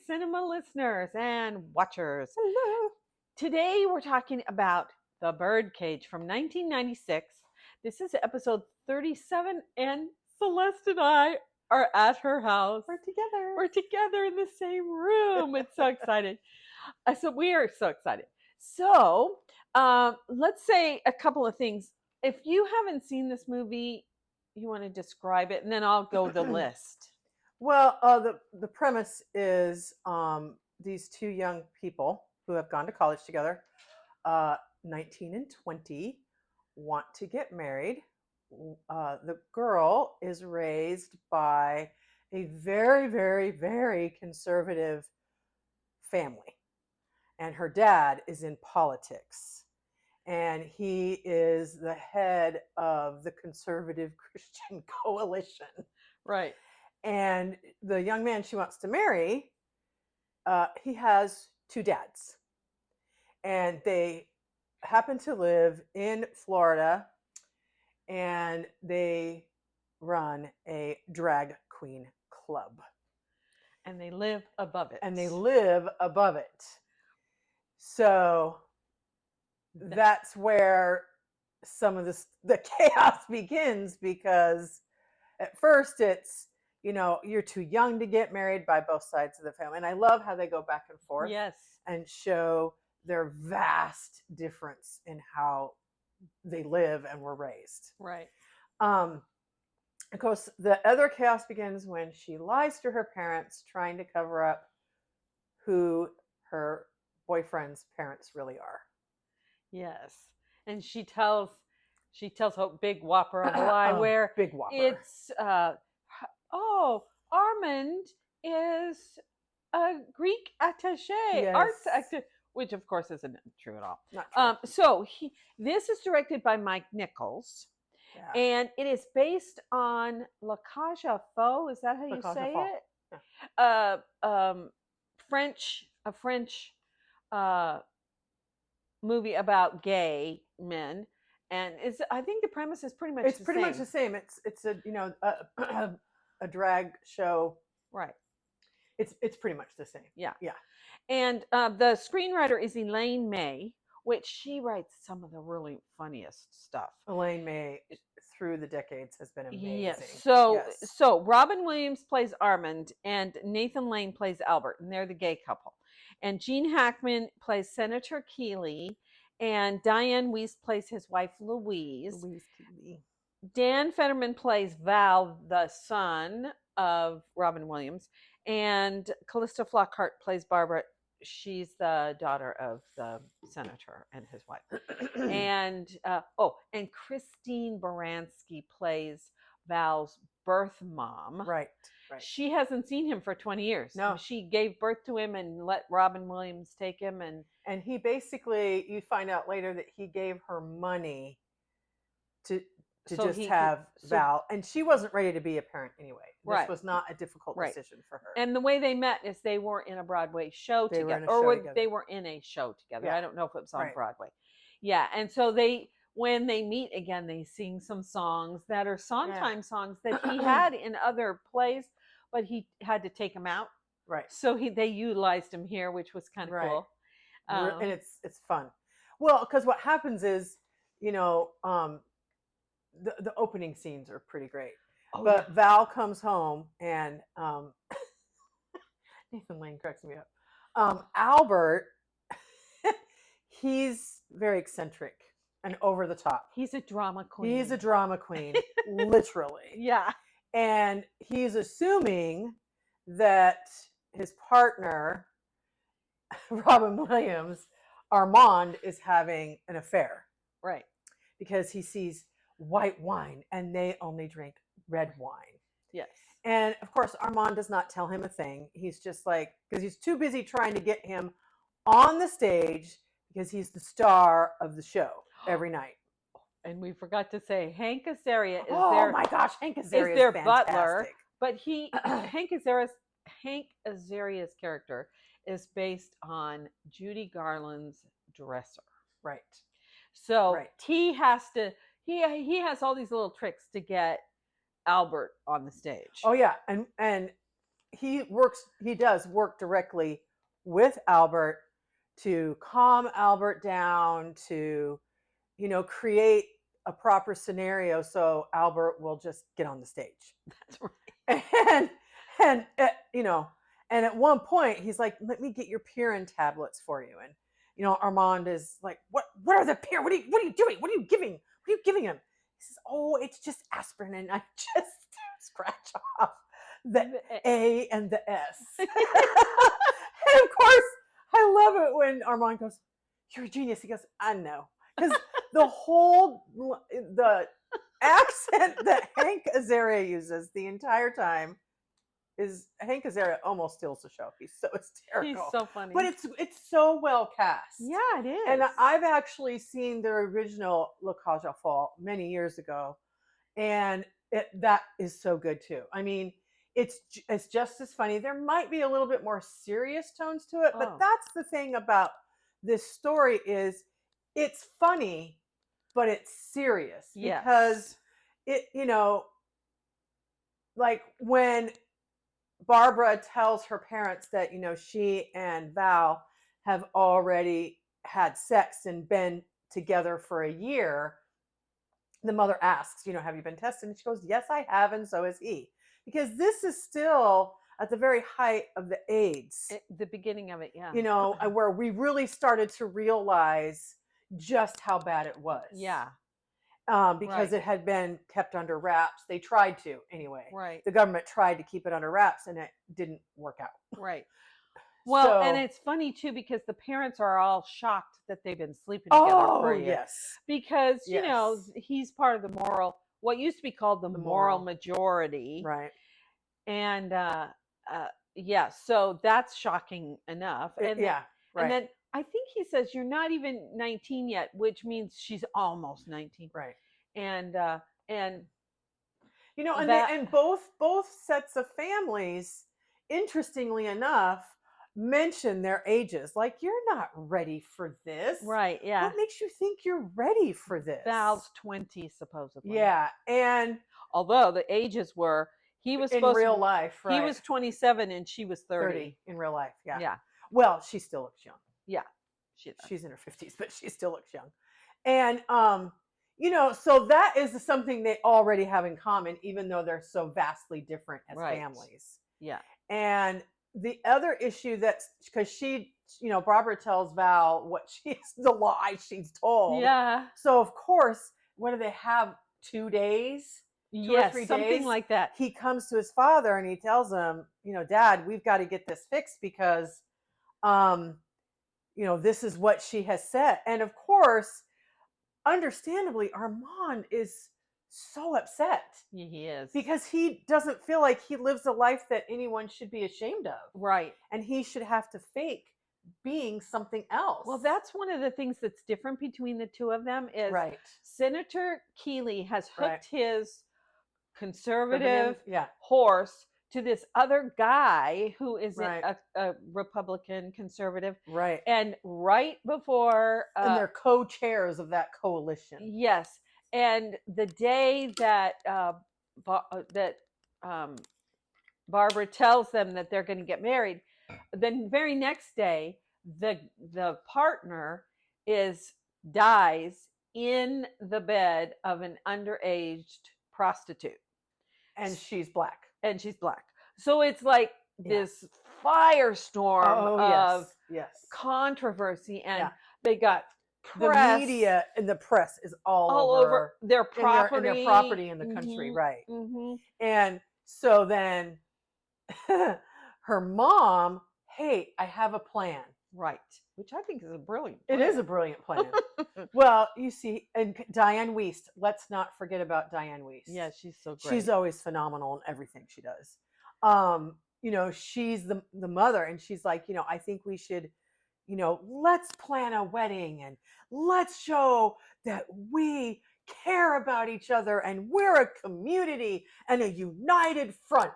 cinema listeners and watchers. Hello. Today we're talking about The Birdcage from 1996. This is episode 37, and Celeste and I are at her house. We're together. We're together in the same room. It's so exciting. So we are so excited. So let's say a couple of things. If you haven't seen this movie, you want to describe it, and then I'll go the list. Well, the premise is these two young people who have gone to college together, 19 and 20, want to get married. The girl is raised by a very, very, very conservative family, and her dad is in politics, and he is the head of the Conservative Christian Coalition. Right. And the young man she wants to marry, he has two dads. And they happen to live in Florida, and they run a drag queen club. And they live above it. So that's where some of the chaos begins, because at first it's, you're too young to get married by both sides of the family. And I love how they go back and forth. Yes. And show their vast difference in how they live and were raised. Right. Of course, the other chaos begins when she lies to her parents, trying to cover up who her boyfriend's parents really are. Yes. And she tells a big whopper of a lie where big whopper. It's Armand is a Greek attaché, Yes. arts actor, which of course isn't true at all. Not true. So this is directed by Mike Nichols, and it is based on La Cage aux Folles. Is that how you say it? Yeah. A French movie about gay men, and I think the premise is pretty much much the same. It's a drag show. Right. It's pretty much the same. Yeah. Yeah. And the screenwriter is Elaine May, which she writes some of the really funniest stuff. Elaine May, through the decades, has been amazing. Yes. So Robin Williams plays Armand, and Nathan Lane plays Albert, and they're the gay couple. And Gene Hackman plays Senator Keeley, and Diane Wiest plays his wife Louise. Dan Fetterman plays Val, the son of Robin Williams, and Callista Flockhart plays Barbara. She's the daughter of the senator and his wife. And Christine Baranski plays Val's birth mom. Right. She hasn't seen him for 20 years. No. She gave birth to him and let Robin Williams take him. And he basically, you find out later that he gave her money to have Val. And she wasn't ready to be a parent anyway. This was not a difficult decision for her. And the way they met is they were in a Broadway show together. They were in a show together. Yeah. I don't know if it was on Broadway. Yeah. And so when they meet again, they sing some songs that are Sondheim songs that he had in other plays, but he had to take them out. Right. So they utilized him here, which was kind of cool. And it's fun. Well, because what happens is, the opening scenes are pretty great. But Val comes home, and Nathan Lane cracks me up. Albert, he's very eccentric and over the top. He's a drama queen. Literally. Yeah. And he's assuming that his partner, Robin Williams, Armand, is having an affair. Right. Because he sees white wine and they only drink red wine. Yes. And of course, Armand does not tell him a thing. He's just because he's too busy trying to get him on the stage, because he's the star of the show every night. And we forgot to say Hank Azaria is oh my gosh, Hank Azaria is their fantastic. butler. But Hank Azaria's character is based on Judy Garland's dresser. Right. So he has all these little tricks to get Albert on the stage. Oh yeah, and he does work directly with Albert to calm Albert down, to, create a proper scenario so Albert will just get on the stage. That's right. And and at one point he's like, let me get your Pirin tablets for you. And Armand is like, what are the Pirin? What are you doing? What are you giving him? He says, oh, it's just aspirin. And I just scratch off the A and the S. And of course I love it when Armand goes, you're a genius. He goes, I know. Because the accent that Hank Azaria uses the entire time is Hank Azaria almost steals the show. He's so hysterical. He's so funny. But it's so well cast. Yeah, it is. And I've actually seen the original Le Cage aux Folles many years ago, and that is so good too. I mean, it's just as funny. There might be a little bit more serious tones to it, but that's the thing about this story is it's funny, but it's serious. Yes. Because it, like when Barbara tells her parents that, she and Val have already had sex and been together for a year, the mother asks, have you been tested? And she goes, yes, I have, and so has he. Because this is still at the very height of the AIDS. The beginning of it, yeah. Where we really started to realize just how bad it was. Yeah. Because it had been kept under wraps. They tried to, anyway. Right. The government tried to keep it under wraps, and it didn't work out. Right. Well, and it's funny too because the parents are all shocked that they've been sleeping together for a year. Yes. Because he's part of the what used to be called the moral majority. Right. And so that's shocking enough. And right. And then I think he says you're not even 19 yet, which means she's almost 19. Right. And both sets of families, interestingly enough, mention their ages. Like, you're not ready for this. Right. Yeah. What makes you think you're ready for this? Val's 20 supposedly. Yeah. And although the ages were, he was in real life, right? He was 27 and she was 30 in real life. Yeah. Yeah. Well, she still looks young. Yeah. She's in her 50s, but she still looks young. And so that is something they already have in common, even though they're so vastly different as families. Yeah. And the other issue that's because Barbara tells Val the lie she's told. Yeah. So of course, what do they have? 2 days? 2 or 3 days? Something like that. He comes to his father and he tells him, Dad, we've got to get this fixed because, this is what she has said. And of course, understandably, Armand is so upset. He is. Because he doesn't feel like he lives a life that anyone should be ashamed of. Right. And he should have to fake being something else. Well, that's one of the things that's different between the two of them is Senator Keeley has hooked his conservative horse to this other guy who is a Republican conservative. Right. And right before... and they're co-chairs of that coalition. Yes. And the day that Barbara tells them that they're going to get married, the very next day, the partner dies in the bed of an underaged prostitute. And she's black. So it's like this firestorm of controversy, and they got press. The media and the press is all over their property, in the country, right? Mm-hmm. And so then her mom, hey, I have a plan. Right. Which I think is a brilliant plan. It is a brilliant plan. Well, you see, and Diane Wiest, let's not forget about Diane Wiest. Yeah, she's so great. She's always phenomenal in everything she does. She's the mother, and she's like, I think we should, let's plan a wedding and let's show that we care about each other and we're a community and a united front.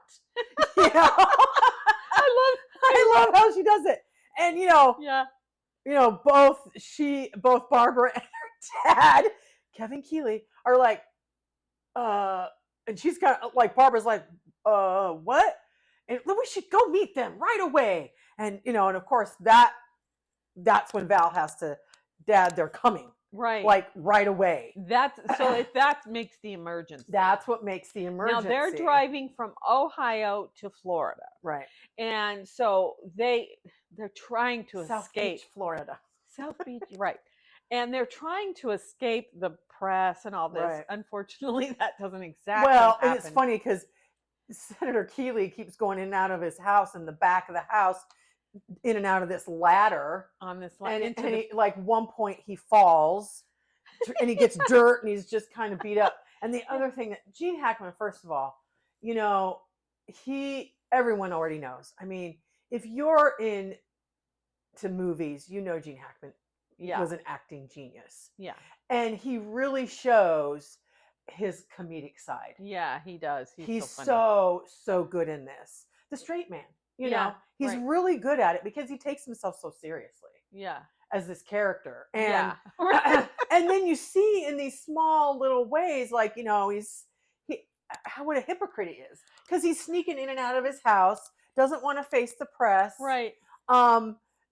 I love how she does it. And both Barbara and her dad, Kevin Keeley, are like, and she's got like, Barbara's like, what? and we should go meet them right away. And and of course that's when Val has to, Dad, they're coming. Right. Like right away. That makes the emergency. That's what makes the emergency. Now they're driving from Ohio to Florida. Right. And so they're trying to South escape Beach, Florida. South Beach, right. And they're trying to escape the press and all this. Right. Unfortunately, that doesn't exactly Well, happen. and it's funny because Senator Keeley keeps going in and out of his house, in the back of the house, in and out of this ladder. On this ladder. And he, like one point he falls and he gets dirt and he's just kind of beat up. And the other thing that Gene Hackman, first of all, everyone already knows. I mean, if you're into movies, Gene Hackman was an acting genius. Yeah. And he really shows his comedic side. Yeah, he does. He's so good in this. The straight man, he's right. really good at it because he takes himself so seriously. Yeah. As this character. And yeah. Right. And then you see in these small little ways, like, what a hypocrite he is. Because he's sneaking in and out of his house, doesn't want to face the press. Right.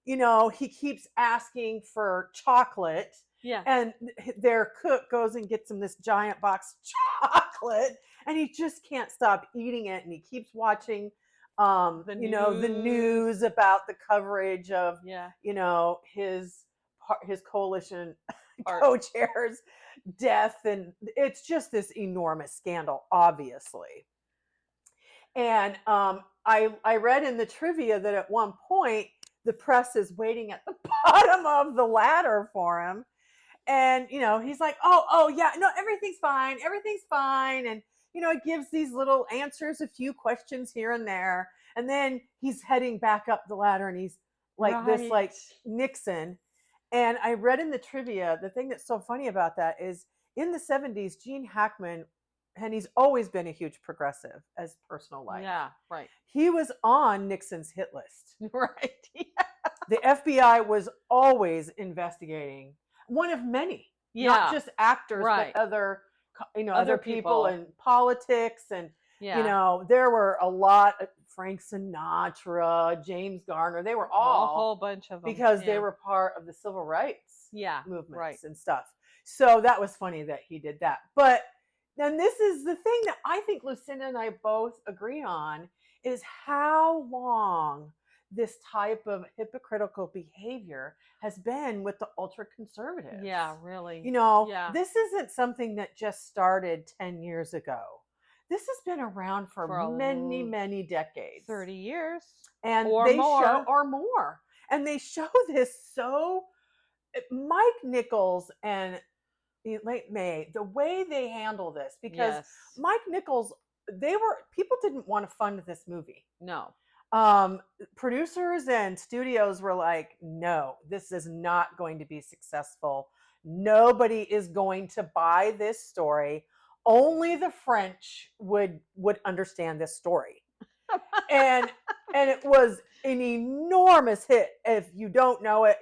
He keeps asking for chocolate. Yeah. And their cook goes and gets him this giant box of chocolate, and he just can't stop eating it. And he keeps watching, the news about the coverage of, his coalition co-chair's death. And it's just this enormous scandal, obviously. And I read in the trivia that at one point, the press is waiting at the bottom of the ladder for him. And, he's like, oh, yeah, no, everything's fine. And, it gives these little answers, a few questions here and there. And then he's heading back up the ladder and he's like this, like Nixon. And I read in the trivia, the thing that's so funny about that is in the 70s, Gene Hackman, and he's always been a huge progressive as personal life. Yeah, right. He was on Nixon's hit list. Right. Yeah. The FBI was always investigating, one of many, not just actors, but other people in politics. And, there were a lot of Frank Sinatra, James Garner. They were all a whole bunch of them because they were part of the civil rights movements and stuff. So that was funny that he did that. But then this is the thing that I think Lucinda and I both agree on is how long this type of hypocritical behavior has been with the ultra conservatives. Yeah, really. This isn't something that just started 10 years ago. This has been around for many, many decades. 30 years. And or more. And they show this Mike Nichols and Late May, the way they handle this, because Mike Nichols, people didn't want to fund this movie. No. Producers and studios were like, no, this is not going to be successful. Nobody is going to buy this story. Only the French would understand this story. and it was an enormous hit. If you don't know it,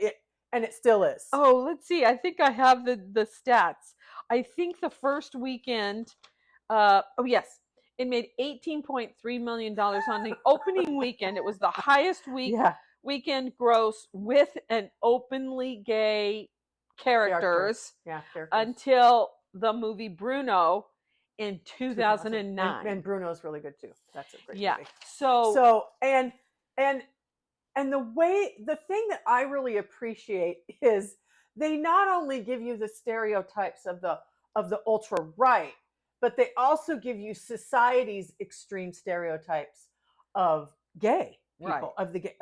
and it still is. Oh, let's see. I think I have the stats. I think the first weekend, it made $18.3 million on the opening weekend. It was the highest weekend gross with an openly gay characters. Until the movie Bruno in 2009. And Bruno's really good too. That's a great movie. So and the thing that I really appreciate is they not only give you the stereotypes of the ultra right, but they also give you society's extreme stereotypes of gay people, of the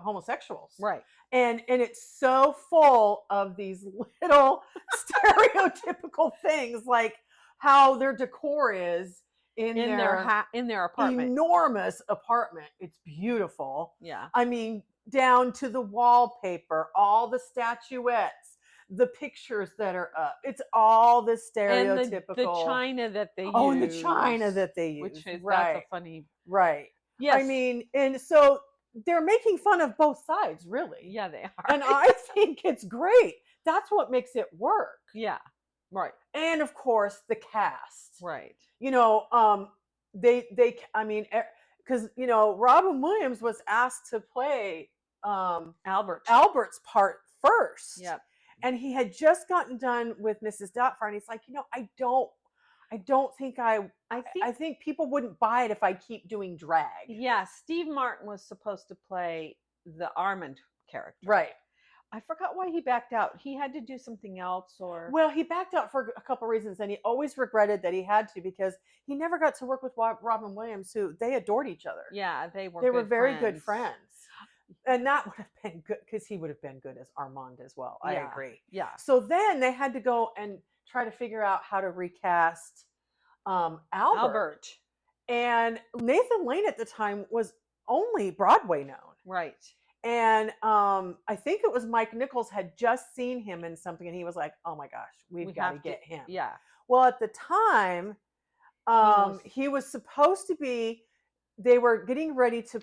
homosexuals. Right. And it's so full of these little stereotypical things, like how their decor is in their apartment. Enormous apartment. It's beautiful. Yeah. I mean, down to the wallpaper, all the statuettes, the pictures that are up. It's all the stereotypical. And the china that they use. Oh, and the china that they use. Which is, that's a funny. Right. Yes. I mean, and so they're making fun of both sides, really. Yeah, they are. And I think it's great. That's what makes it work. Yeah. Right. And of course, the cast. Right. because Robin Williams was asked to play Albert's part first. Yep. And he had just gotten done with Mrs. Doubtfire, and he's like, I don't think I think people wouldn't buy it if I keep doing drag. Yeah, Steve Martin was supposed to play the Armand character. Right. I forgot why he backed out. He had to do something else, or well, he backed out for a couple of reasons, and he always regretted that he had to because he never got to work with Robin Williams, who they adored each other. Yeah, they were very good friends. And that would have been good because he would have been good as Armand as well. I agree. Yeah. So then they had to go and try to figure out how to recast Albert. And Nathan Lane at the time was only Broadway known. Right. And I think it was Mike Nichols had just seen him in something, and he was like, "Oh my gosh, we've got to get him." Yeah. Well, at the time, he was supposed to be. They were getting ready to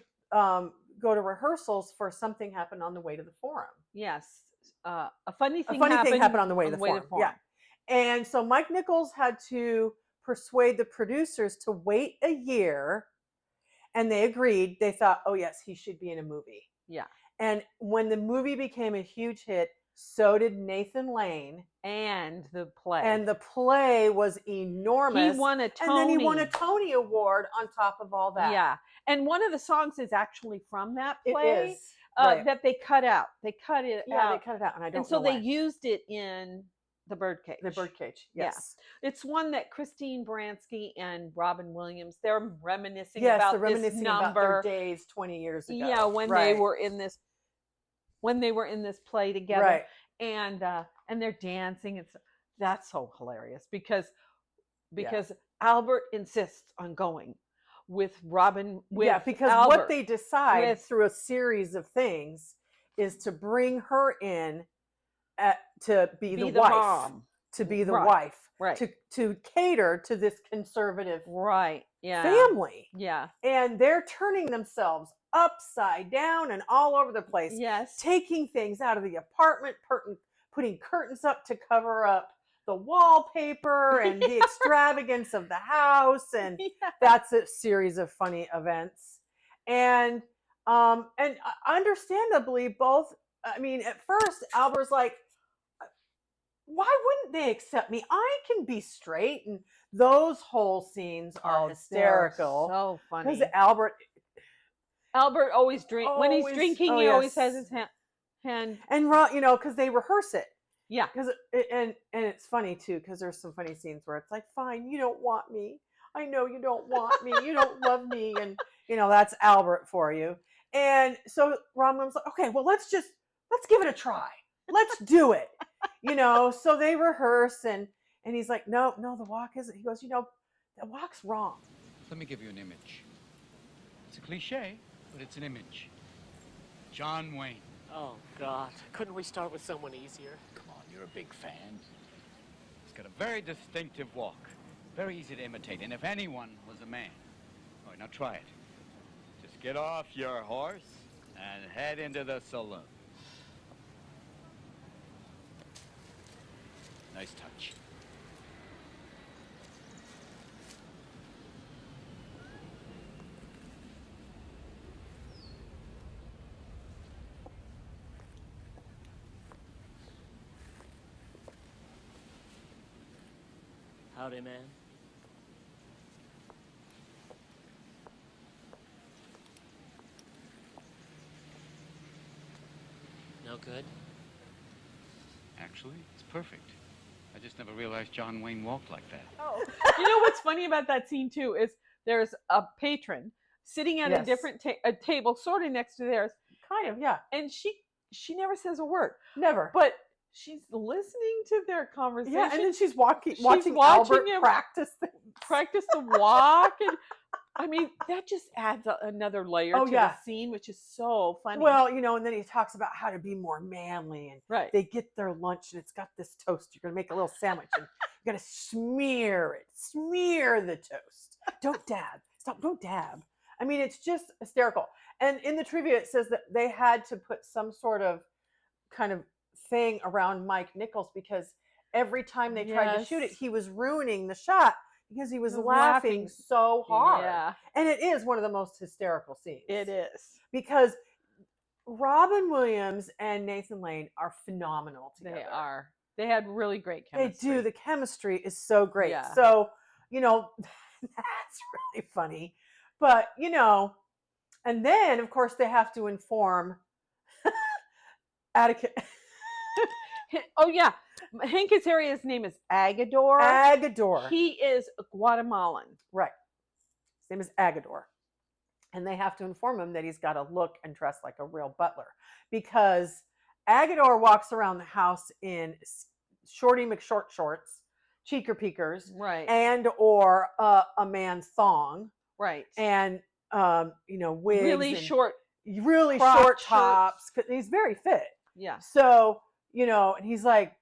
go to rehearsals for Something Happened on the Way to the Forum. Yes. A funny thing happened on the way to the forum. Yeah. And so Mike Nichols had to persuade the producers to wait a year, and they agreed. They thought, "Oh yes, he should be in a movie." Yeah. And when the movie became a huge hit, so did Nathan Lane. And the play. And the play was enormous. He won a Tony. And then he won a Tony Award on top of all that. Yeah. And one of the songs is actually from that play. It is. Right. That they cut out. They cut it out. Yeah, they cut it out. And I don't know. And so why. they used it in the Birdcage. The Birdcage, yes. Yeah. It's one that Christine Baranski and Robin Williams, they're reminiscing about this number. About their days 20 years ago. Yeah, when they were in this play together. Right. And they're dancing. That's so hilarious because Albert insists on going with Robin. Because Albert, what they decide through a series of things is to bring her in to be the wife, mom. To be the wife, right? To cater to this conservative family, and they're turning themselves upside down and all over the place. Yes, taking things out of the apartment, putting curtains up to cover up the wallpaper and the extravagance of the house, and that's a series of funny events. And understandably, both. I mean, at first, Albert's like, why wouldn't they accept me? I can be straight. And those whole scenes are hysterical. So funny. Because Albert always drinks. When he's drinking, he always has his hand. And, because they rehearse it. Yeah. And it's funny, too, because there's some funny scenes where it's like, fine, you don't want me. I know you don't want me. You don't love me. And, that's Albert for you. And so Robin's like, okay, well, let's give it a try. Let's do it. So they rehearse and he's like, no, the walk isn't. He goes, the walk's wrong. Let me give you an image. It's a cliche, but it's an image. John Wayne. Oh, God. Couldn't we start with someone easier? Come on, you're a big fan. He's got a very distinctive walk. Very easy to imitate. And if anyone was a man. All right, now try it. Just get off your horse and head into the saloon. Nice touch. Howdy, man. No good? Actually, it's perfect. I just never realized John Wayne walked like that. Oh. What's funny about that scene, too, is there's a patron sitting at a different table, sort of next to theirs. Kind of, yeah. And she never says a word. Never. But she's listening to their conversation. Yeah, and then she's watching Albert practice the walk. And I mean, that just adds another layer to the scene, which is so funny. Well, and then he talks about how to be more manly. And they get their lunch, and it's got this toast. You're going to make a little sandwich, and you're going to smear the toast. Don't dab. Stop, don't dab. I mean, it's just hysterical. And in the trivia, it says that they had to put some sort of kind of thing around Mike Nichols because every time they tried to shoot it, he was ruining the shot. because he was He was laughing laughing. so hard. Yeah, And it is one of the most hysterical scenes. it is. Because Robin Williams and Nathan Lane are phenomenal together. They are. They had really great chemistry. They do. The chemistry is so great. Yeah. So, that's really funny. But, and then, of course, they have to inform Attica. Oh yeah, Hank Azaria's name is Agador. Agador. He is Guatemalan. Right. His name is Agador. And they have to inform him that he's got to look and dress like a real butler. Because Agador walks around the house in Shorty McShort shorts, cheeker peekers, Right. and or a man's thong, Right. and wigs, Really and short. really crop short shirts. tops. 'Cause he's very fit. Yeah. So and he's like,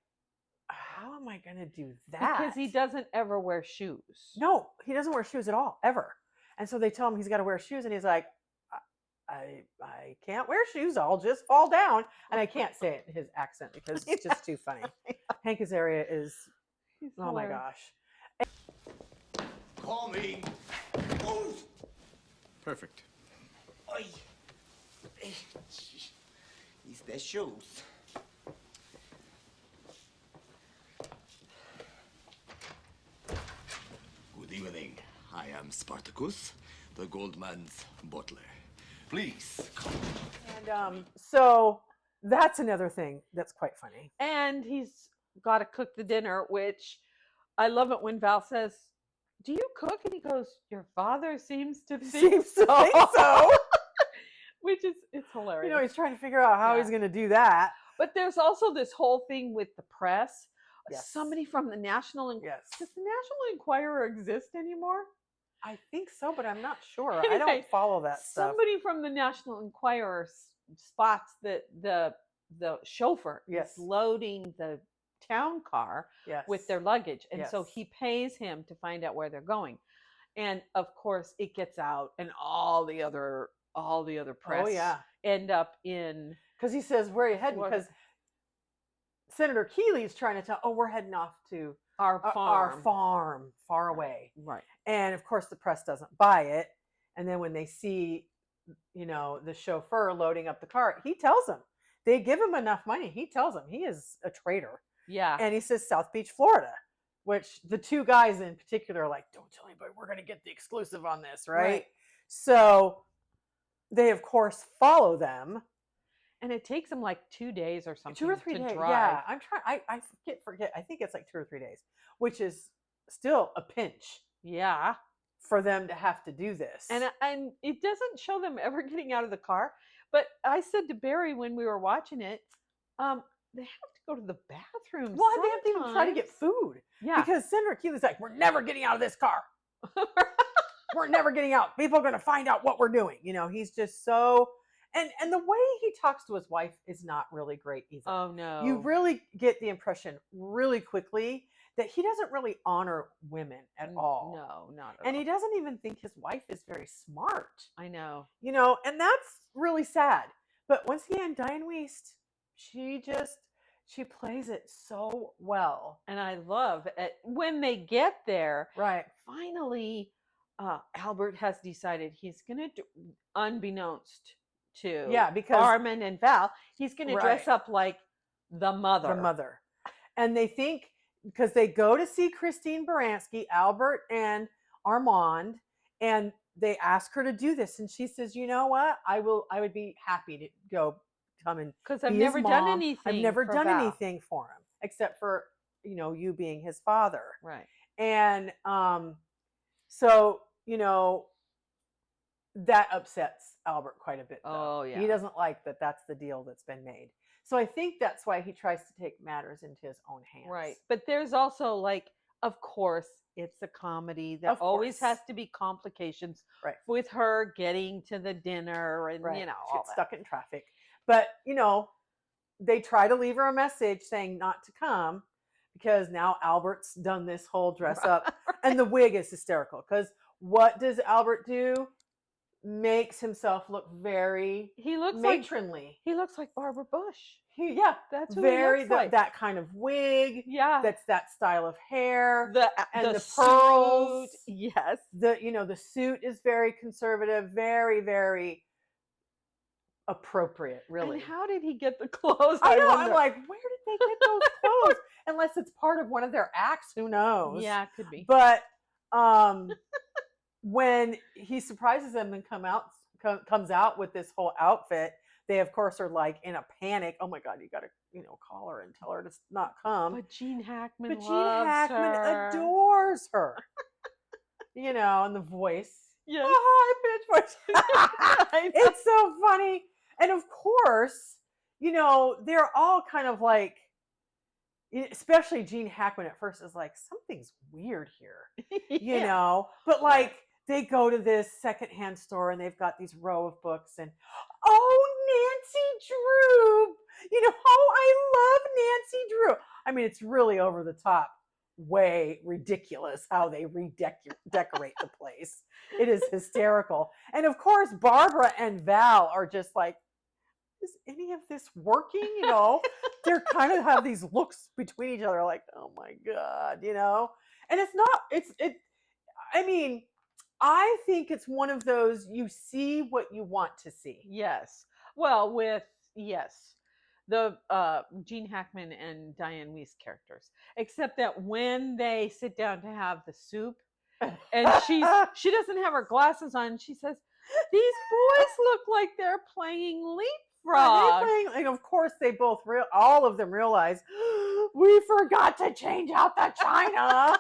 how am I going to do that? Because he doesn't ever wear shoes. No, he doesn't wear shoes at all, ever. And so they tell him he's got to wear shoes, and he's like, I can't wear shoes. I'll just fall down. And I can't say it in his accent because it's just too funny. Hank Azaria is, He's oh my hilarious. gosh. Call me. Move. Perfect. Oi. Is the shoes? Good evening. I am Spartacus, the Goldman's butler. Please come. And so that's another thing that's quite funny. And he's got to cook the dinner, which I love it when Val says, "Do you cook?" And he goes, "Your father seems to think Seems to so." think so. Which is, it's hilarious. He's trying to figure out how Yeah. he's going to do that. But there's also this whole thing with the press. Yes. Somebody from the National Yes. Does the National Enquirer exist anymore? I think so, but I'm not sure. I Anyway, don't follow that stuff. Somebody from the National Enquirer spots that the chauffeur Yes. is loading the town car Yes. with their luggage, and so Yes. he pays him to find out where they're going. And of course, it gets out, and all the other press end up in Because he says, where are you heading? What- Because Senator Keeley's trying to tell, we're heading off to our our farm. farm far away. Right. And of course, the press doesn't buy it. And then when they see, the chauffeur loading up the car, he tells them. They give him enough money. He tells them he is a traitor. Yeah. And he says South Beach, Florida, which the two guys in particular are like, don't tell anybody, we're going to get the exclusive on this, right? Right. So they, of course, follow them. And it takes them like 2 days or something 2 or 3 to days. drive. Yeah, I'm trying. I forget. I think it's like 2 or 3 days, which is still a pinch Yeah. for them to have to do this. And it doesn't show them ever getting out of the car. But I said to Barry when we were watching it, they have to go to the bathroom. well, they have to even try to get sometimes. food. Yeah. Because Senator Keeley's like, we're never getting out of this car. We're never getting out. People are going to find out what we're doing. He's just so. And the way he talks to his wife is not really great either. Oh no. You really get the impression really quickly that he doesn't really honor women at all. No, not at And all. he doesn't even think his wife is very smart. I know. And that's really sad. But once again, Diane Wiest, she plays it so well. And I love it. When they get there, Right. finally, Albert has decided he's going to, unbeknownst to Because Armin and Val, he's going to dress Right. up like the mother. the mother. And they think, because they go to see Christine Baranski, Albert and Armand, and they ask her to do this. And she says, you know what? I would be happy to come and Because I've be his never done mom. anything. I've never for done Val. anything for him except for, you being his father. Right. And so, that upsets Albert quite a bit. Though. Oh, yeah. He doesn't like that that's the deal that's been made. So I think that's why he tries to take matters into his own hands. Right. But there's also of course, it's a comedy. There Of always course. has to be complications Right. with her getting to the dinner and, Right. you know, She all gets that. stuck in traffic. But, they try to leave her a message saying not to come because now Albert's done this whole dress up. And the wig is hysterical because what does Albert do? Makes himself look very He looks matronly. he looks like Barbara Bush. That's who very he looks like. that kind of wig. Yeah. That's that style of hair. And the suit, pearls. Yes. The suit is very conservative, very, very appropriate, really. And how did he get the clothes? I know. wonder. I'm like, where did they get those clothes? Unless it's part of one of their acts, who knows? Yeah, it could be. But when he surprises them and comes out with this whole outfit, they of course are like in a panic. Oh my God, you got to call her and tell her to not come. But Gene Hackman adores her. And the voice. Yes. Oh, hi, bitch voice. It's so funny. And of course, they're all kind of like, especially Gene Hackman at first is like, something's weird here, but like they go to this secondhand store and they've got these row of books and, Nancy Drew, I love Nancy Drew. I mean, it's really over the top, way ridiculous how they decorate the place. It is hysterical. And of course, Barbara and Val are just like, is any of this working? They're kind of have these looks between each other like, oh my God, and it's not, I think it's one of those, you see what you want to see. Yes. Well, the Gene Hackman and Diane Wiest characters, except that when they sit down to have the soup, and she doesn't have her glasses on, she says, "These boys look like they're playing leapfrog." And of course, they both all of them realize we forgot to change out the china.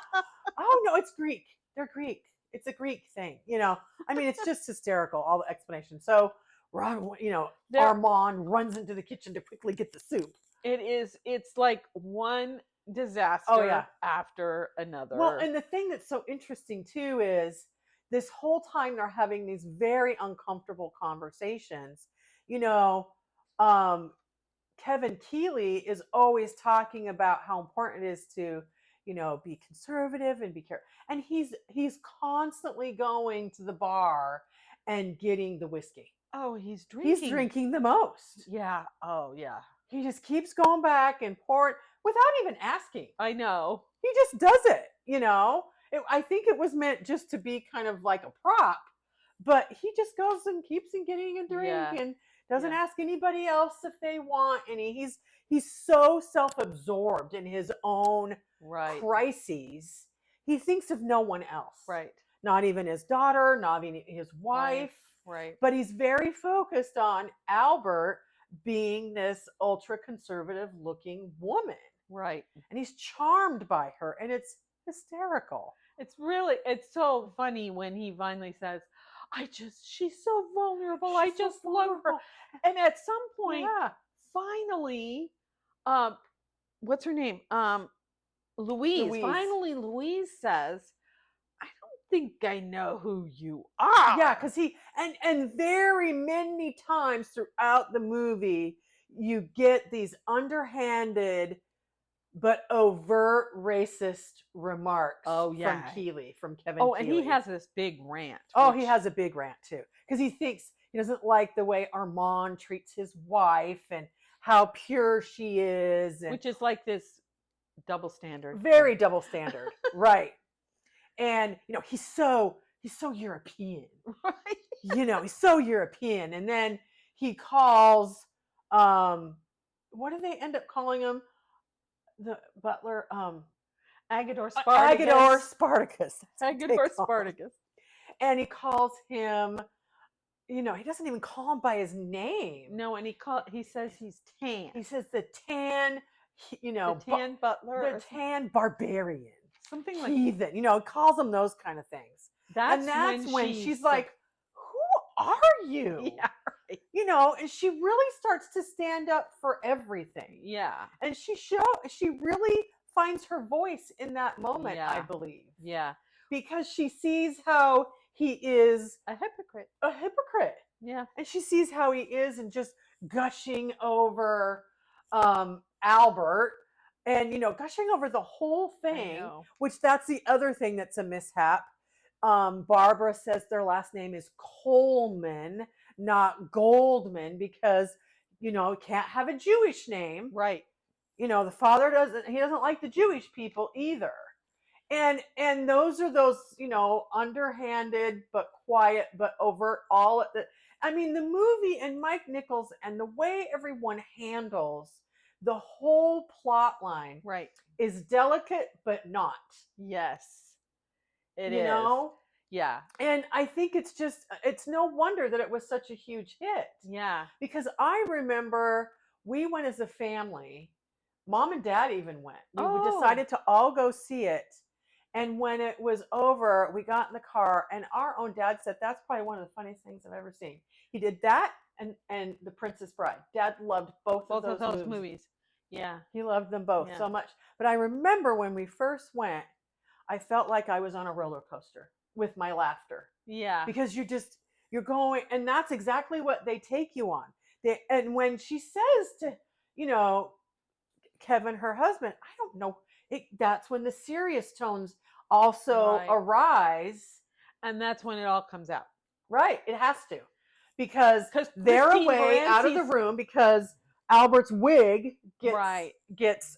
Oh no, it's Greek. They're Greek. It's a Greek thing. It's just hysterical. All the explanation. So. Armand runs into the kitchen to quickly get the soup. It's like one disaster after another. Well, and the thing that's so interesting too is this whole time they're having these very uncomfortable conversations. Kevin Keeley is always talking about how important it is to, be conservative and be careful. And he's constantly going to the bar and getting the whiskey. Oh, he's drinking. He's drinking the most. Yeah. Oh, yeah. He just keeps going back and pouring without even asking. I know. He just does it, I think it was meant just to be kind of like a prop, but he just goes and keeps on getting a drink and doesn't ask anybody else if they want any. He's so self-absorbed in his own crises. He thinks of no one else. Right. Not even his daughter, not even his wife. Right. But he's very focused on Albert being this ultra conservative looking woman. Right. And he's charmed by her, and it's hysterical. It's so funny when he finally says, she's so vulnerable. I just love her. And at some point, finally, what's her name? Louise. Finally, Louise says, I don't think I know who you are. Yeah, because and very many times throughout the movie, you get these underhanded but overt racist remarks from Keeley, from Kevin Keeley. And he has this big rant. He has a big rant too. Because he thinks he doesn't like the way Armand treats his wife and how pure she is. Which is like this double standard. Very double standard. Right. And, he's so European. Right. He's so European. And then he calls, what do they end up calling him? The butler, Agador Spartacus. Agador Spartacus. And he calls him, he doesn't even call him by his name. No, and he says he's tan. He says the tan, the tan butler. The tan barbarian. Something like heathen. He calls him those kind of things. That's when she's like, who are you? Yeah, right. And she really starts to stand up for everything. Yeah. And she really finds her voice in that moment, I believe. Yeah. Because she sees how he is a hypocrite. Yeah. And she sees how he is and just gushing over Albert and, gushing over the whole thing, which that's the other thing that's a mishap. Barbara says their last name is Coleman, not Goldman, because can't have a Jewish name. Right. The father doesn't like the Jewish people either. And those are those, underhanded but quiet but overt the movie and Mike Nichols and the way everyone handles the whole plot line Right. is delicate but not. Yes. It you is. know? Yeah. And I think it's no wonder that it was such a huge hit. Yeah. Because I remember we went as a family. Mom and Dad even went. We decided to all go see it. And when it was over, we got in the car, and our own dad said, that's probably one of the funniest things I've ever seen. He did that and The Princess Bride. Dad loved both of those movies. Yeah. He loved them both so much. But I remember when we first went, I felt like I was on a roller coaster with my laughter. Yeah. Because you're going, and that's exactly what they take you on. And when she says to, Kevin, her husband, I don't know, that's when the serious tones also arise. And that's when it all comes out. Right. It has to. Because they're Christine away out of the Baranski's- room because Albert's wig gets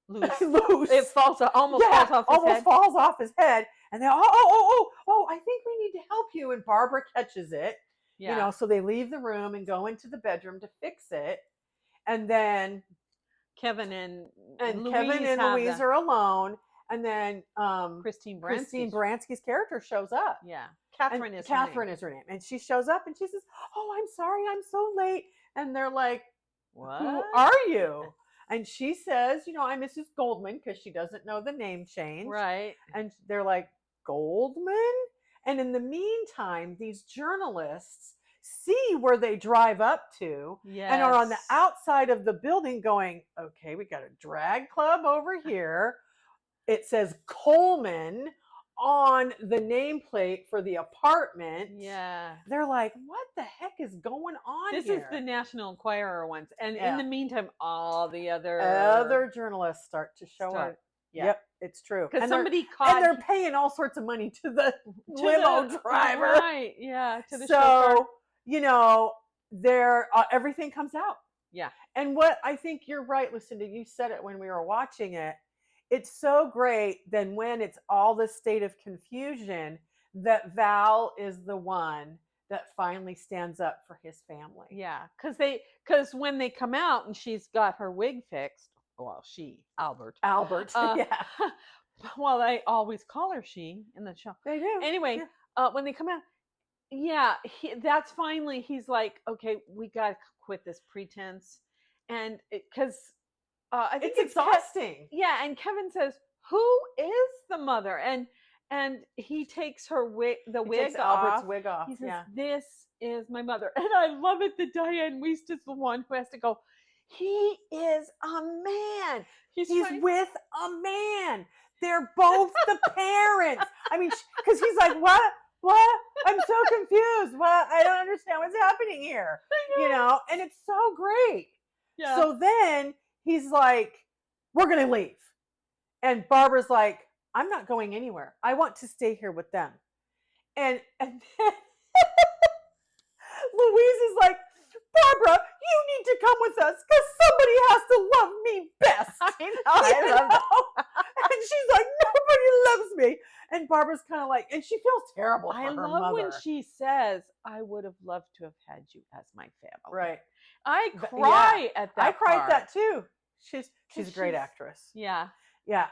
loose. loose. It falls falls off his head. And they're, I think we need to help you. And Barbara catches it. Yeah. So they leave the room and go into the bedroom to fix it. And then Kevin and Louise are alone. And then Christine Baranski's character shows up. Yeah. Catherine is her name. And she shows up and she says, oh, I'm sorry, I'm so late. And they're like, what? Who are you? And she says, I'm Mrs. Goldman, because she doesn't know the name change. Right. And they're like, Goldman? And in the meantime, these journalists see where they drive up to and are on the outside of the building going, okay, we got a drag club over here. It says Coleman on the nameplate for the apartment. Yeah. They're like, what the heck is going on This here? is the National Enquirer ones. And in the meantime, all the other journalists start to show up. Yeah. Yep, it's true. Because somebody and they're paying all sorts of money to the limo driver. Right, yeah. To the chauffeur. Everything comes out. Yeah. And what I think you're right, Lucinda, you said it when we were watching it. It's so great then when it's all this state of confusion that Val is the one that finally stands up for his family. Yeah, because when they come out and she's got her wig fixed, Albert, yeah. Well, I always call her she in the show. They do. Anyway, when they come out, that's finally, he's like, okay, we got to quit this pretense. And because I think it's exhausting. And Kevin says, who is the mother? And he takes her wig, Albert's wig off. He says, this is my mother. And I love it that Diane Wiest is the one who has to go, he is a man. He's with a man. They're both the parents. I mean, because he's like, what? I'm so confused. What? I don't understand what's happening here. And it's so great. Yeah. So then he's like, we're going to leave. And Barbara's like, I'm not going anywhere. I want to stay here with them. And then Louise is like, Barbara, you need to come with us because somebody has to love me best. I love that. And she's like, nobody loves me. And Barbara's kind of like, and she feels terrible for her mother. I love when she says, I would have loved to have had you as my family. Right. I cry at that. I cried part. that too. She's a great actress. Yeah. Yeah.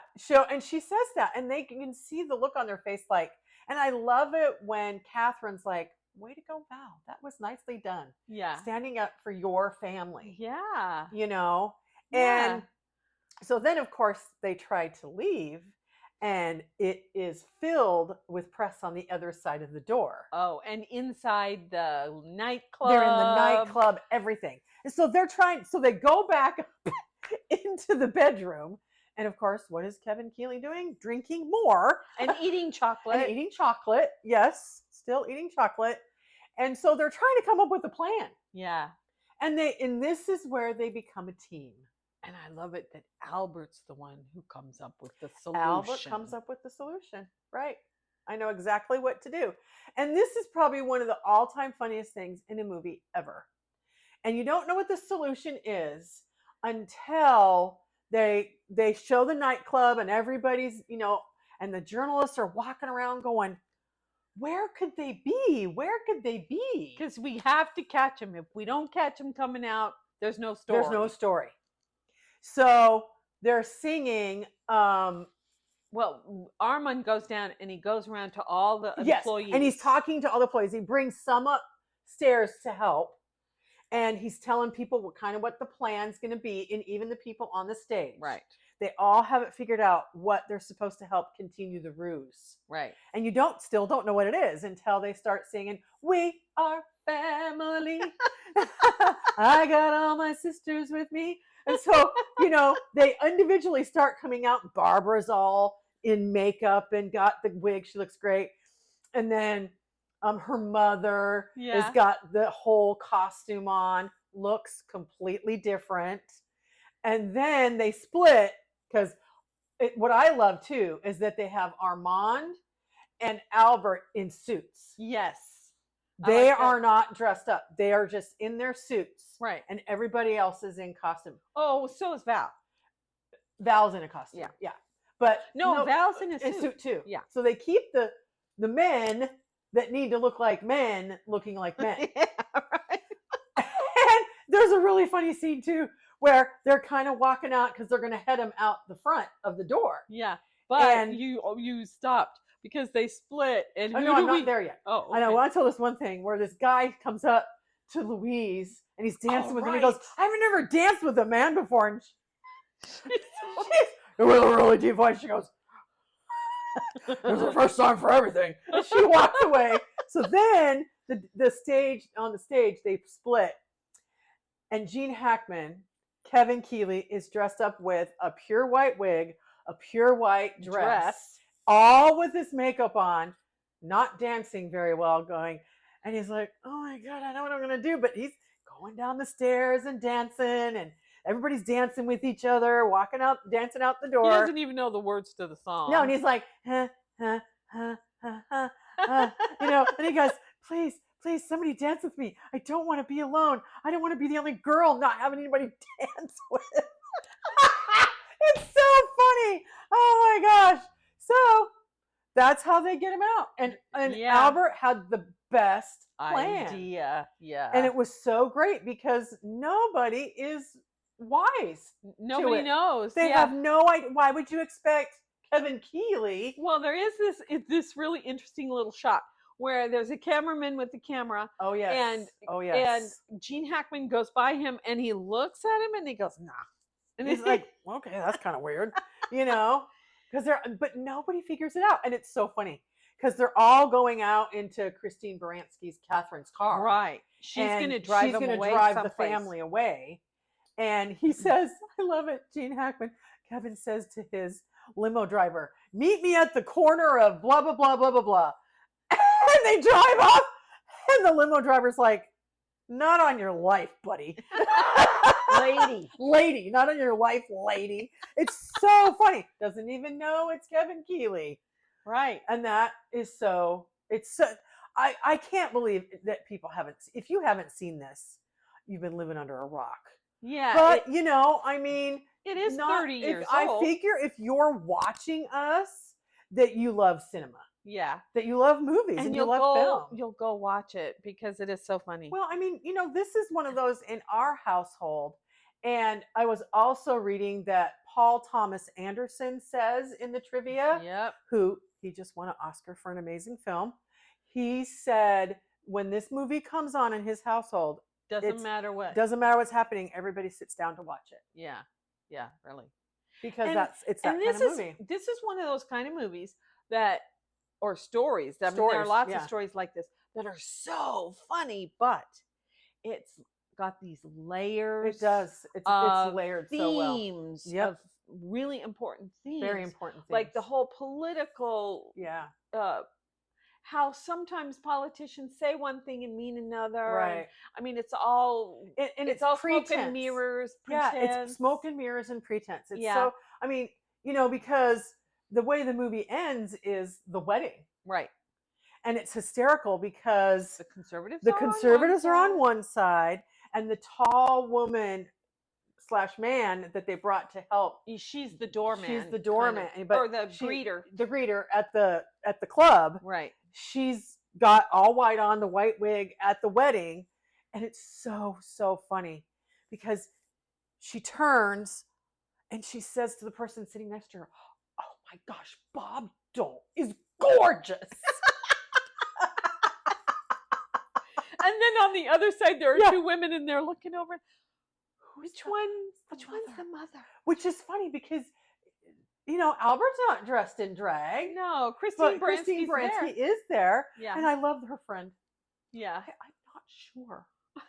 And she says that, and they can see the look on their face, like, and I love it when Catherine's like, way to go, Val. That was nicely done. Yeah. Standing up for your family. Yeah. And so then, of course, they try to leave, and it is filled with press on the other side of the door. Oh, and inside the nightclub. They're in the nightclub, everything. And so they go back into the bedroom. And of course, what is Kevin Keeley doing? Drinking more. And eating chocolate. Yes, still eating chocolate. And so they're trying to come up with a plan. Yeah. And this is where they become a team. And I love it that Albert's the one who comes up with the solution. Albert comes up with the solution. Right. I know exactly what to do. And this is probably one of the all-time funniest things in a movie ever. And you don't know what the solution is until they show the nightclub and everybody's, and the journalists are walking around going, where could they be? Where could they be? Because we have to catch him. If we don't catch him coming out, there's no story. There's no story. So they're singing. Well, Armand goes down and he goes around to all the employees. And he's talking to all the employees. He brings some upstairs to help. And he's telling people what the plan's going to be, and even the people on the stage. Right. They all have it figured out what they're supposed to help continue the ruse. Right. And you still don't know what it is until they start singing, "We are family." I got all my sisters with me. And so, they individually start coming out. Barbara's all in makeup and got the wig. She looks great. And then her mother has got the whole costume on, looks completely different. And then they split because what I love too is that they have Armand and Albert in suits. Yes. They are not dressed up. They are just in their suits. Right. And everybody else is in costume. Oh, so is Val. Val's in a costume. Yeah. Yeah. But no, Val's in a suit too. Yeah. So they keep the men that need to look like men looking like men. Yeah, right. And there's a really funny scene too where they're kind of walking out because they're going to head them out the front of the door. Yeah. But you stopped because they split. And no, I'm not there yet. Oh, okay. I know. I want to tell this one thing where this guy comes up to Louise and he's dancing with him. He goes, "I've never danced with a man before." And she's with a really deep voice. She goes, "There's a first time for everything." And she walks away. So then the stage they split, and Gene Hackman, Kevin Keeley, is dressed up with a pure white wig, a pure white dress, all with his makeup on, not dancing very well, going, and he's like, "Oh my God, I know what I'm gonna do," but he's going down the stairs and dancing, and everybody's dancing with each other, walking out, dancing out the door. He doesn't even know the words to the song. No, and he's like, huh, huh, huh, huh, huh, huh. And he goes, please, somebody dance with me. I don't want to be alone. I don't want to be the only girl not having anybody dance with. It's so funny. Oh my gosh. So that's how they get him out. And Albert had the best plan. Idea. Yeah. And it was so great because nobody is wise. Nobody knows. They have no idea. Why would you expect Kevin Keeley? Well, there is this really interesting little shot where there's a cameraman with the camera. Oh yes. And Gene Hackman goes by him and he looks at him and he goes, "Nah." And he's like, "Okay, that's kind of weird," but nobody figures it out, and it's so funny because they're all going out into Christine Baranski's Catherine's car. Right. She's going to drive the family away. And he says, I love it, Gene Hackman. Kevin says to his limo driver, "Meet me at the corner of blah, blah, blah, blah, blah, blah." And they drive off. And the limo driver's like, "Not on your life, buddy." Lady, not on your life, lady. It's so funny. Doesn't even know it's Kevin Keeley. Right. And that is I can't believe that people if you haven't seen this, you've been living under a rock. Yeah. But, I mean. It is 30 years old. I figure if you're watching us, that you love cinema. Yeah. That you love movies and you love film. You'll go watch it because it is so funny. Well, I mean, this is one of those in our household. And I was also reading that Paul Thomas Anderson says in the trivia, who he just won an Oscar for an amazing film. He said, when this movie comes on in his household, doesn't matter what's happening, everybody sits down to watch it. Yeah. Yeah, really. Because it's that kind of movie. This is one of those kind of movies or stories. I mean, there are lots of stories like this that are so funny, but it's got these layers. It does. It's layered so well. Themes of really important themes. Very important themes. Like the whole political how sometimes politicians say one thing and mean another. Right. I mean, it's all it's all pretense. Smoke and mirrors. Pretense. Yeah, it's smoke and mirrors and pretense. So I mean, because the way the movie ends is the wedding. Right. And it's hysterical because the conservatives are on one side, and the tall woman / man that they brought to help. She's the doorman. She's the doorman, or the greeter. The greeter at the club. Right. She's got all white on, the white wig at the wedding, and it's so funny because she turns and she says to the person sitting next to her, "Oh my gosh, Bob Dole is gorgeous." And then on the other side, there are 2 women, and they're looking over. Which one's the mother? Which is funny because, Albert's not dressed in drag. No, But Christine Baranski is there. Yeah. And I love her friend. Yeah. I'm not sure.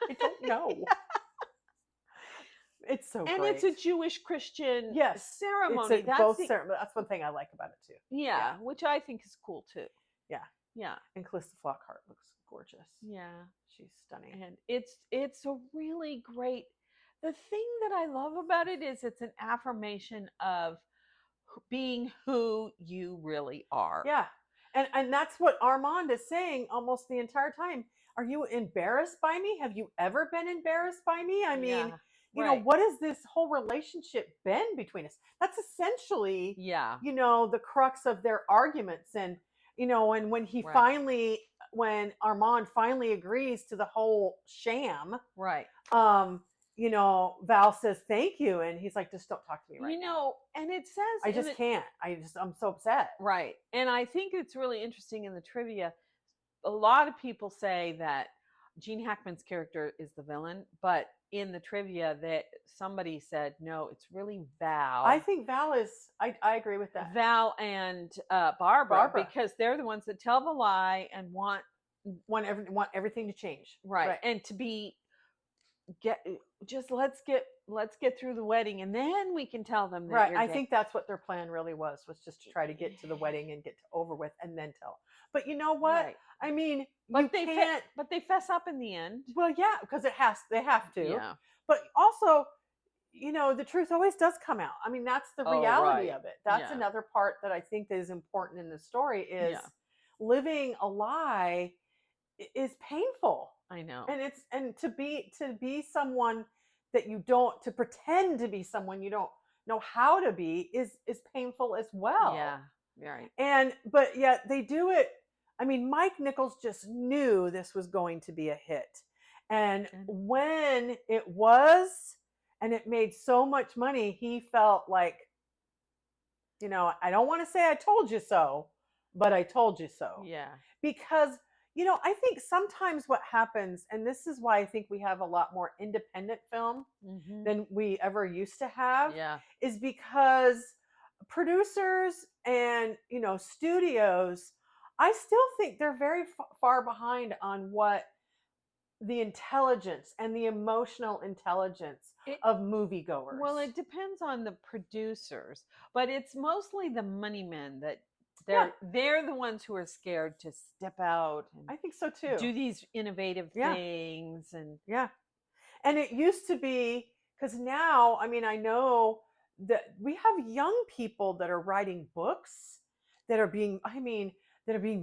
I don't know. It's so And great. it's a Jewish Christian ceremony. It's that's one thing I like about it too. Yeah, which I think is cool too. Yeah. Yeah. And Calista Flockhart looks gorgeous. Yeah. She's stunning. And it's a really great, the thing that I love about it is it's an affirmation of being who you really are. Yeah. And that's what Armand is saying almost the entire time. Are you embarrassed by me? Have you ever been embarrassed by me? I mean, what has this whole relationship been between us? That's essentially, the crux of their arguments. And, and when he when Armand finally agrees to the whole sham, Val says, "Thank you." And he's like, "Just don't talk to me right now." And it says, I just can't. I'm so upset. Right. And I think it's really interesting in the trivia. A lot of people say that Gene Hackman's character is the villain, but in the trivia that somebody said, no, it's really Val. I think Val is, I agree with that. Val and Barbara, because they're the ones that tell the lie and want everything to change. Right. And to let's get through the wedding and then we can tell them that I think that's what their plan really was just to try to get to the wedding and get over with and then tell. But you know what? Right. I mean, but they fess up in the end. Well, yeah, because they have to. Yeah. But also, the truth always does come out. I mean, that's the reality of it. That's another part that I think is important in the story is living a lie is painful. I know. And to be someone that you don't, to pretend to be someone you don't know how to be is painful as well. Yeah. Right. But yet they do it. I mean, Mike Nichols just knew this was going to be a hit. And when it was, and it made so much money, he felt like, I don't want to say I told you so, but I told you so. Yeah. Because, I think sometimes what happens, and this is why I think we have a lot more independent film than we ever used to have, is because producers and, studios, I still think they're very far behind on what the intelligence and the emotional intelligence of moviegoers. Well, it depends on the producers, but it's mostly the money men that they're the ones who are scared to step out. And I think so too. Do these innovative things and and it used to be, because now, I mean, I know that we have young people that are writing books that are being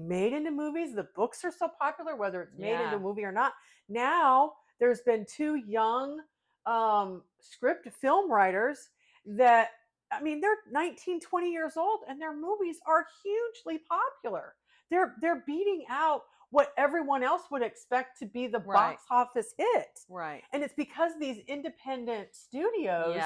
made into movies. The books are so popular, whether it's made into a movie or not. Now there's been 2 young script film writers that, I mean, they're 19, 20 years old and their movies are hugely popular. They're beating out what everyone else would expect to be the box office hit. Right. And it's because these independent studios,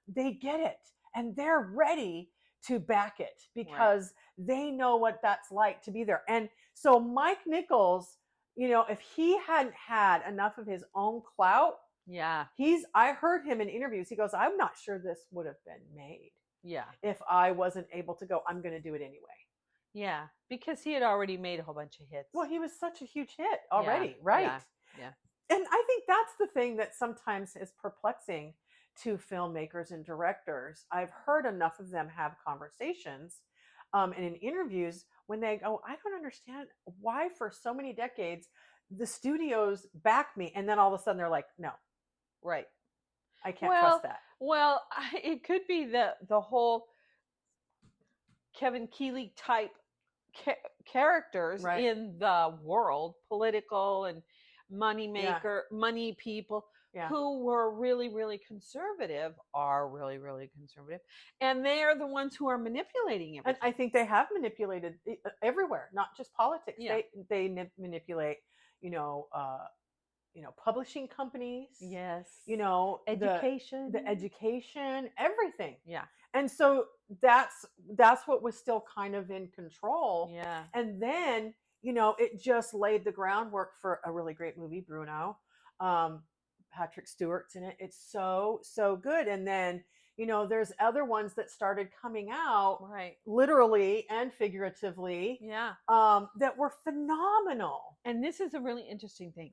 they get it and they're ready to back it because they know what that's like to be there. And so Mike Nichols, if he hadn't had enough of his own clout, I heard him in interviews. He goes, "I'm not sure this would have been made. If I wasn't able to go, I'm going to do it anyway." Yeah, because he had already made a whole bunch of hits. Well, he was such a huge hit already, right? Yeah. And I think that's the thing that sometimes is perplexing to filmmakers and directors. I've heard enough of them have conversations and in interviews when they go, "I don't understand why for so many decades the studios back me," and then all of a sudden they're like, "No, I can't trust that." Well, it could be the whole Kevin Keeley type characters in the world, political and money maker, money people Yeah. who were really, really conservative are really, really conservative. And they are the ones who are manipulating And everything. I think they have manipulated everywhere, not just politics. Yeah. They manipulate, publishing companies. Yes. Education, Education. the education, everything. Yeah. And so that's what was still kind of in control. Yeah. And then, it just laid the groundwork for a really great movie, Bruno. Patrick Stewart's in it. It's so, so good. And then, there's other ones that started coming out, Right. literally and figuratively, Yeah. that were phenomenal. And this is a really interesting thing.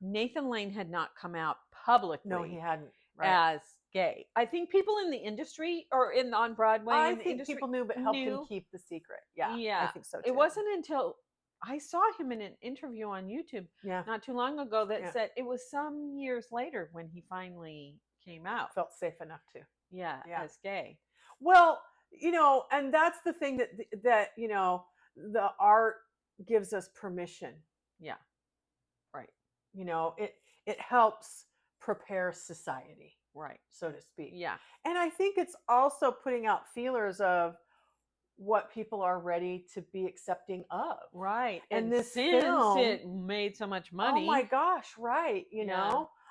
Nathan Lane had not come out publicly. No, he hadn't. Right. As gay. I think people in the industry or on Broadway, I in the think industry, people knew, but helped him knew. keep the secret. Yeah, Yeah. I think so too. It wasn't until I saw him in an interview on YouTube not too long ago that said it was some years later when he finally came out. Felt safe enough to. Yeah, as gay. Well, and that's the thing that the art gives us permission. Yeah. Right. It helps prepare society, right, so to speak. Yeah. And I think it's also putting out feelers of what people are ready to be accepting of. Right. And this since film, it made so much money. Oh my gosh, right.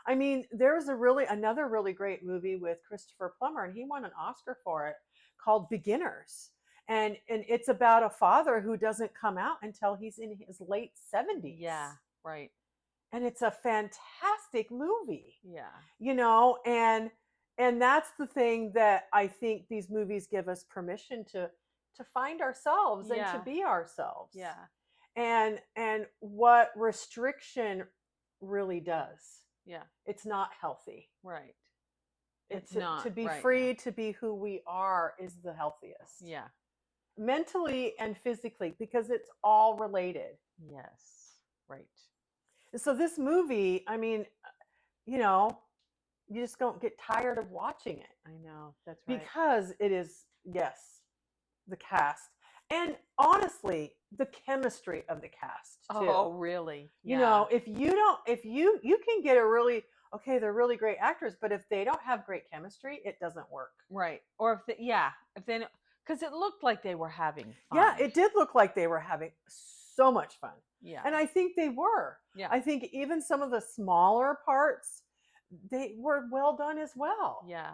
I mean, there's another really great movie with Christopher Plummer, and he won an Oscar for it, called Beginners. And it's about a father who doesn't come out until he's in his late 70s. Yeah, right. And it's a fantastic movie. Yeah. And that's the thing that I think these movies give us permission to find ourselves and to be ourselves. Yeah. And what restriction really does. Yeah. It's not healthy. Right. It's not to be right, free to be who we are is the healthiest. Yeah. Mentally and physically, because it's all related. Yes. Right. So this movie, I mean, you just don't get tired of watching it. I know. That's right. Because it is, yes, the cast. And honestly, the chemistry of the cast too. Oh, really? If you can get they're really great actors, but if they don't have great chemistry, it doesn't work. Right. Or if they because it looked like they were having fun. Yeah, it did look like they were having so much fun. Yeah. And I think they were. Yeah. I think even some of the smaller parts, they were well done as well. Yeah.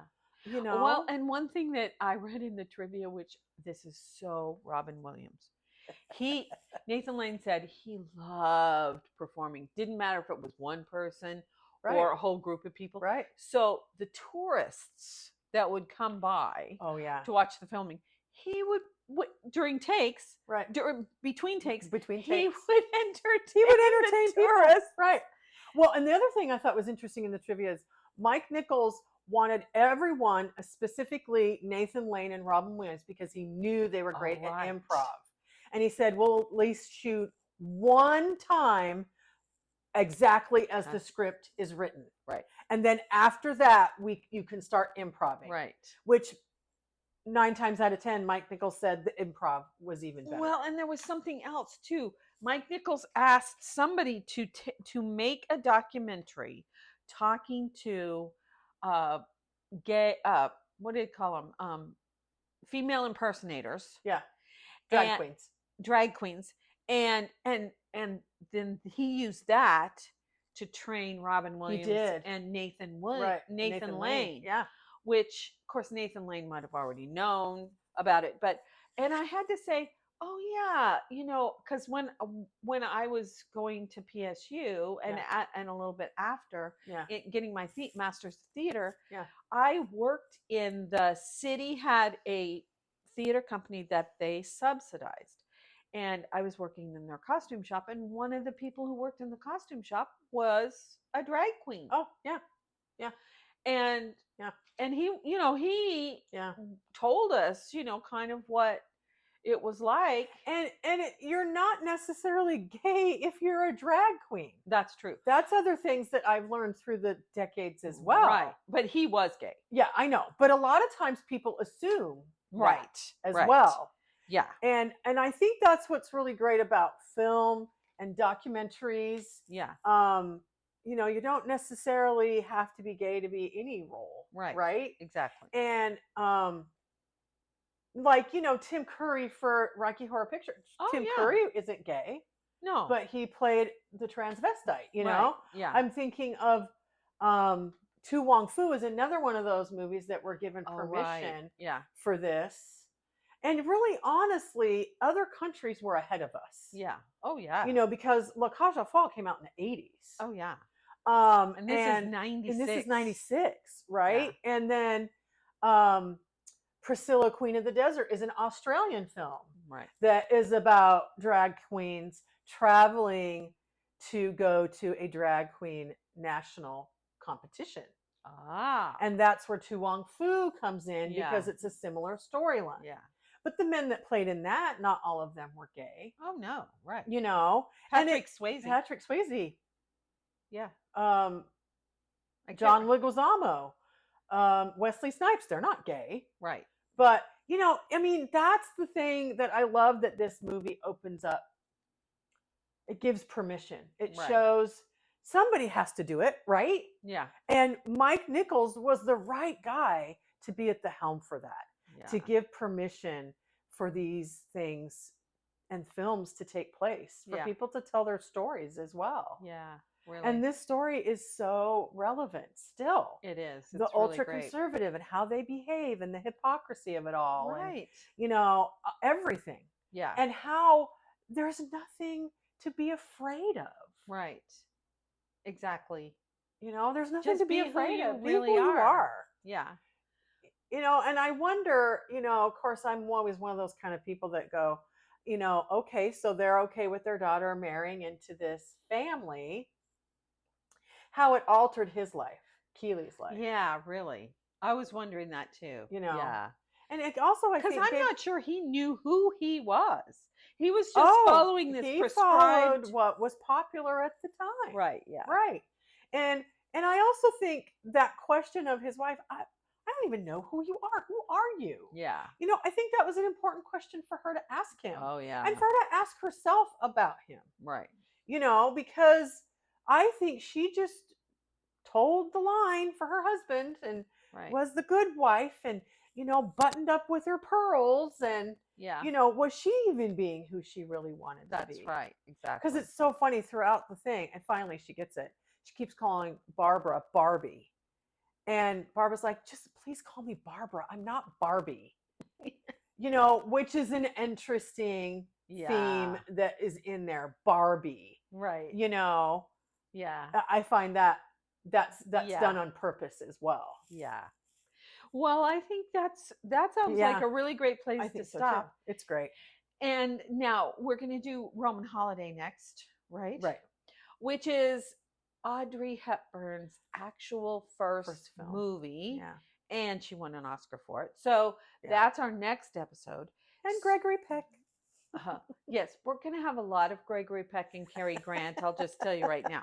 Well, and one thing that I read in the trivia, which this is so Robin Williams. Nathan Lane said he loved performing. Didn't matter if it was one person or a whole group of people. Right. So the tourists that would come by to watch the filming, he would during takes, between takes, he would entertain tourists. Right. Well, and the other thing I thought was interesting in the trivia is Mike Nichols wanted everyone, specifically Nathan Lane and Robin Williams, because he knew they were great at improv. And he said, we'll at least shoot one time exactly as the script is written. Right. And then after that, you can start improvising. Right. Which 9 times out of 10, Mike Nichols said the improv was even better. Well, and there was something else too. Mike Nichols asked somebody to make a documentary talking to gay what do you call them? Female impersonators. Yeah. Drag queens. And then he used that to train Robin Williams and Nathan Lane. Yeah. Which, of course, Nathan Lane might have already known about it. And I had to say, oh, yeah, because when I was going to PSU and a little bit after getting my master's of theater, I worked in the city had a theater company that they subsidized. And I was working in their costume shop, and one of the people who worked in the costume shop was a drag queen. Oh, yeah. Yeah. And he, he told us, kind of what it was like. And you're not necessarily gay if you're a drag queen. That's true. That's other things that I've learned through the decades as well. Right. But he was gay. Yeah, I know. But a lot of times people assume as well. Yeah. And I think that's what's really great about film and documentaries. Yeah. you don't necessarily have to be gay to be any role. Right. Right. Exactly. And like, Tim Curry for Rocky Horror Picture. Oh, Tim yeah. Curry isn't gay, No. but he played the transvestite, Right. Yeah. I'm thinking of Tu Wong Fu is another one of those movies that were given Oh, permission right. Yeah. for this. And really, honestly, other countries were ahead of us. Yeah. Oh, yeah. Because La Cage aux Folles came out in the 80s. Oh, yeah. And this is 96. And this is 96, right? Yeah. And then Priscilla, Queen of the Desert is an Australian film. Right. That is about drag queens traveling to go to a drag queen national competition. Ah. And that's where Tu Wong Fu comes in Yeah. because it's a similar storyline. Yeah. But the men that played in that, not all of them were gay. Oh, no. Right. Patrick Swayze. Patrick Swayze. Yeah. John Leguizamo, Wesley Snipes, they're not gay. Right. But, that's the thing that I love that this movie opens up. It gives permission. It Right. shows somebody has to do it, right? Yeah. And Mike Nichols was the right guy to be at the helm for that, Yeah. to give permission for these things and films to take place, for Yeah. people to tell their stories as well. Yeah. Really. And this story is so relevant still. It is. It's The really ultra great. conservative and how they behave and the hypocrisy of it all. Right. And, everything. Yeah. And how there's nothing to be afraid of. Right. Exactly. There's nothing Just to be be who afraid you of. Be really who you are. are. Yeah. And I wonder, of course, I'm always one of those kind of people that go, okay, so they're okay with their daughter marrying into this family. How it altered his life, Keely's life. Yeah, really. I was wondering that too. Yeah. And it also, I Because think, I'm not sure he knew who he was. He was just following this he prescribed. followed what was popular at the time. Right. Yeah. Right. And I also think that question of his wife, I don't even know who you are. Who are you? Yeah. I think that was an important question for her to ask him. Oh, yeah. And for her to ask herself about him. Right. Because I think she just told the line for her husband and Right. was the good wife and, buttoned up with her pearls and, Yeah. was she even being who she really wanted to That's be? right. Exactly. Because it's so funny throughout the thing. And finally she gets it. She keeps calling Barbara Barbie. And Barbara's like, just please call me Barbara. I'm not Barbie. Which is an interesting theme that is in there. Barbie. Right. Yeah. I find that's done on purpose as well. Yeah. Well, I think that sounds like a really great place I to think so stop. too. It's great. And now we're going to do Roman Holiday next, right? Right. Which is Audrey Hepburn's actual first film. movie. Yeah. And she won an Oscar for it. So that's our next episode. And Gregory Peck. Yes, we're going to have a lot of Gregory Peck and Cary Grant. I'll just tell you right now.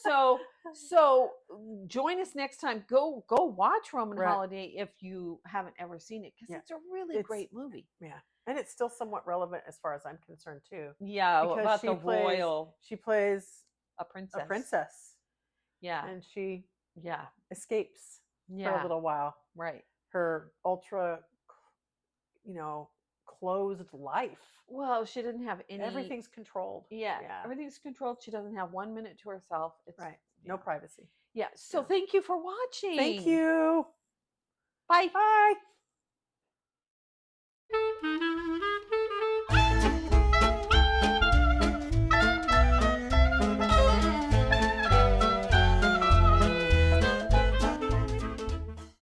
So join us next time. Go watch Roman Holiday if you haven't ever seen it, because it's a really great movie. Yeah, and it's still somewhat relevant as far as I'm concerned too. Yeah, because about the royal. She plays a princess. A princess. Yeah, and she escapes for a little while. Right. Her ultra, closed life. Well, she didn't have any. Everything's controlled. Yeah, everything's controlled. She doesn't have 1 minute to herself. It's right. No privacy. Yeah. So thank you for watching. Thank you. Bye. Bye.